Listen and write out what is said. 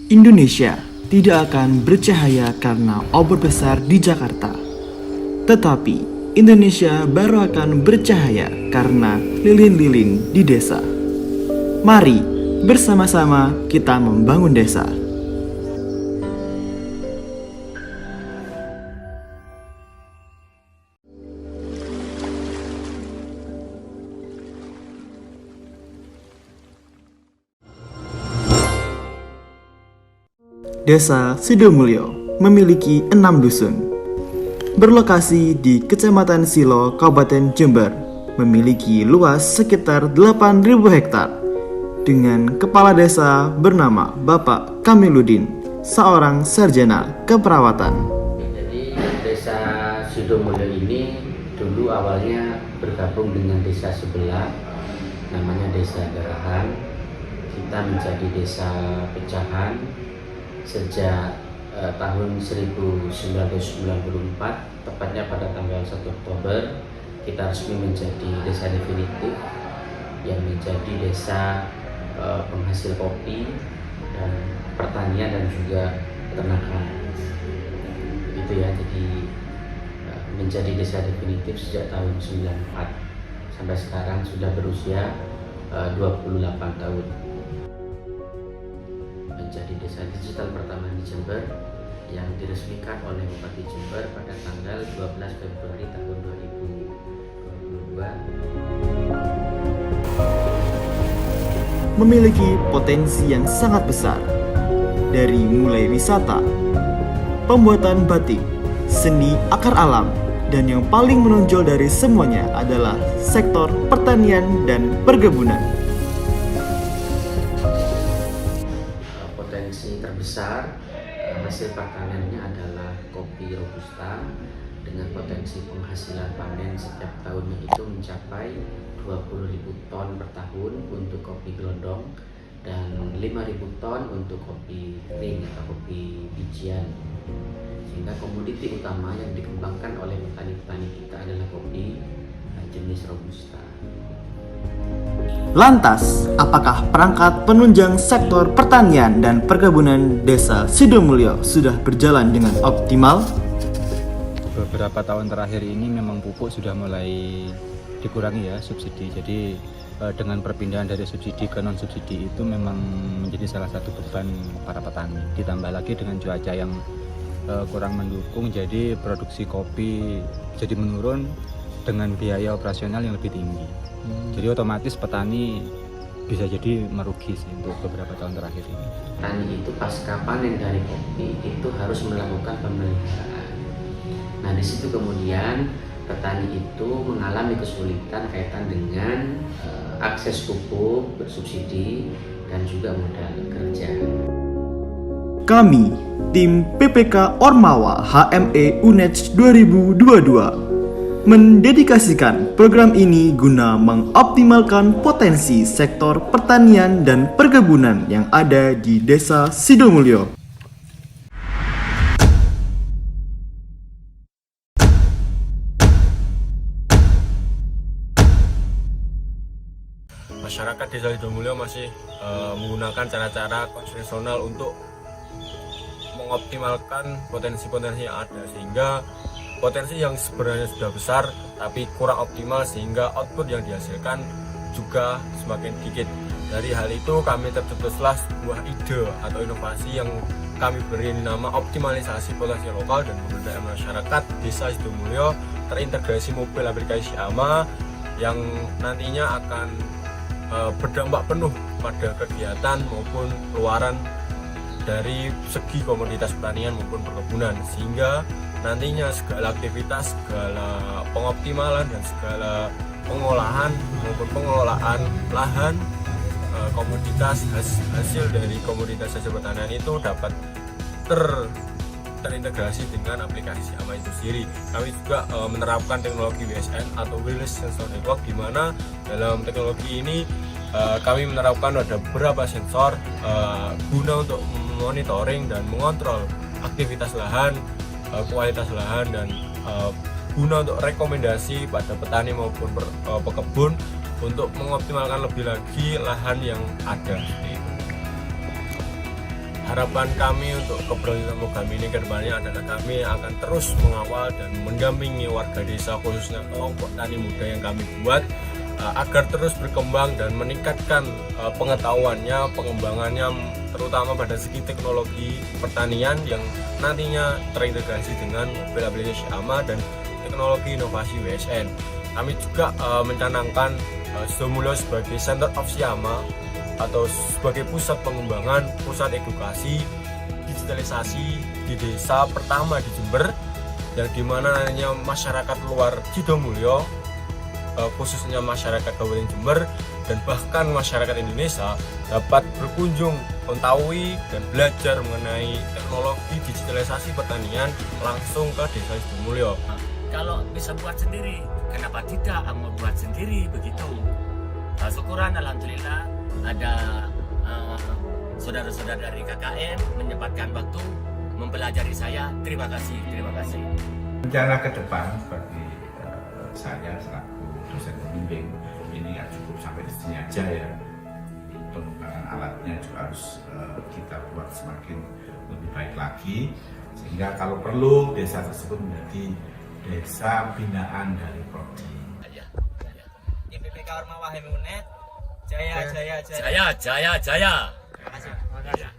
Indonesia tidak akan bercahaya karena obor besar di Jakarta. Tetapi Indonesia baru akan bercahaya karena lilin-lilin di desa. Mari bersama-sama kita membangun desa. Desa Sidomulyo memiliki 6 dusun. Berlokasi di Kecamatan Silo, Kabupaten Jember, memiliki luas sekitar 8.000 hektar. Dengan kepala desa bernama Bapak Kamiludin, seorang sarjana keperawatan. Jadi desa Sidomulyo ini dulu awalnya bergabung dengan desa sebelah, namanya Desa Gerahan. Kita menjadi desa pecahan sejak tahun 1994, tepatnya pada tanggal 1 Oktober, kita resmi menjadi desa definitif yang menjadi desa penghasil kopi dan pertanian dan juga peternakan. Begitu ya, jadi menjadi desa definitif sejak tahun 94 sampai sekarang sudah berusia 28 tahun. Menjadi desa digital pertama di Jember yang diresmikan oleh Bupati Jember pada tanggal 12 Februari tahun 2022. Memiliki potensi yang sangat besar, dari mulai wisata, pembuatan batik, seni akar alam, dan yang paling menonjol dari semuanya adalah sektor pertanian dan perkebunan. Potensi terbesar hasil pertanennya adalah kopi Robusta dengan potensi penghasilan panen setiap tahunnya itu mencapai 20.000 ton per tahun untuk kopi gelondong dan 5.000 ton untuk kopi kering atau kopi bijian. Sehingga komoditi utama yang dikembangkan oleh petani-petani kita adalah kopi jenis Robusta. Lantas, apakah perangkat penunjang sektor pertanian dan perkebunan desa Sidomulyo sudah berjalan dengan optimal? Beberapa tahun terakhir ini memang pupuk sudah mulai dikurangi ya subsidi. Jadi dengan perpindahan dari subsidi ke non subsidi itu memang menjadi salah satu beban para petani. Ditambah lagi dengan cuaca yang kurang mendukung, jadi produksi kopi jadi menurun dengan biaya operasional yang lebih tinggi. Jadi otomatis petani bisa jadi merugi sih untuk beberapa tahun terakhir ini. Petani itu pasca panen dari kopi itu harus melakukan pemeliharaan. Nah, di situ kemudian petani itu mengalami kesulitan kaitan dengan akses pupuk bersubsidi dan juga modal kerja. Kami, tim PPK Ormawa HME UNED 2022, mendedikasikan program ini guna mengoptimalkan potensi sektor pertanian dan perkebunan yang ada di Desa Sidomulyo. Masyarakat Desa Sidomulyo masih menggunakan cara-cara konvensional untuk mengoptimalkan potensi-potensi yang ada, sehingga potensi yang sebenarnya sudah besar tapi kurang optimal sehingga output yang dihasilkan juga semakin sedikit. Dari hal itu kami tercetuslah sebuah ide atau inovasi yang kami beri nama optimalisasi potensi lokal dan pemberdayaan masyarakat Desa Sidomulyo terintegrasi mobil aplikasi AMA yang nantinya akan berdampak penuh pada kegiatan maupun keluaran dari segi komoditas pertanian maupun perkebunan, sehingga nantinya segala aktivitas, segala pengoptimalan dan segala pengolahan maupun pengelolaan lahan komoditas hasil dari komoditas hasil pertanian itu dapat terintegrasi dengan aplikasi AMA itu sendiri. Kami juga menerapkan teknologi WSN atau Wireless Sensor Network, di mana dalam teknologi ini kami menerapkan ada beberapa sensor guna untuk monitoring dan mengontrol aktivitas lahan, kualitas lahan, dan guna untuk rekomendasi pada petani maupun pekebun untuk mengoptimalkan lebih lagi lahan yang ada. harapan kami untuk keberlanjutan program ini ke depannya adalah kami akan terus mengawal dan mendampingi warga desa, khususnya kelompok tani muda yang kami buat, agar terus berkembang dan meningkatkan pengetahuannya, pengembangannya, terutama pada segi teknologi pertanian yang nantinya terintegrasi dengan mobil aplikasi Syama dan teknologi inovasi WSN. Kami juga mencanangkan Sidomulyo sebagai Center of Syama atau sebagai pusat pengembangan, pusat edukasi, digitalisasi di desa pertama di Jember, yang dimana nantinya masyarakat luar Sidomulyo, khususnya masyarakat Kabupaten Jember dan bahkan masyarakat Indonesia dapat berkunjung, mengetahui dan belajar mengenai teknologi digitalisasi pertanian langsung ke desa Sidomulyo. Kalau bisa buat sendiri, kenapa tidak mau buat sendiri begitu? Syukuran alhamdulillah ada saudara-saudara dari KKN menyempatkan waktu mempelajari saya. Terima kasih. Rencana ke depan bagi saya selaku dosen pembimbing ini nggak cukup sampai di sini aja ya. Pengembangan alatnya juga harus kita buat semakin lebih baik lagi, sehingga kalau perlu desa tersebut menjadi desa binaan dari Prodi. IPPK Ormawa Hemiunet, jaya. Jaya. Terima kasih.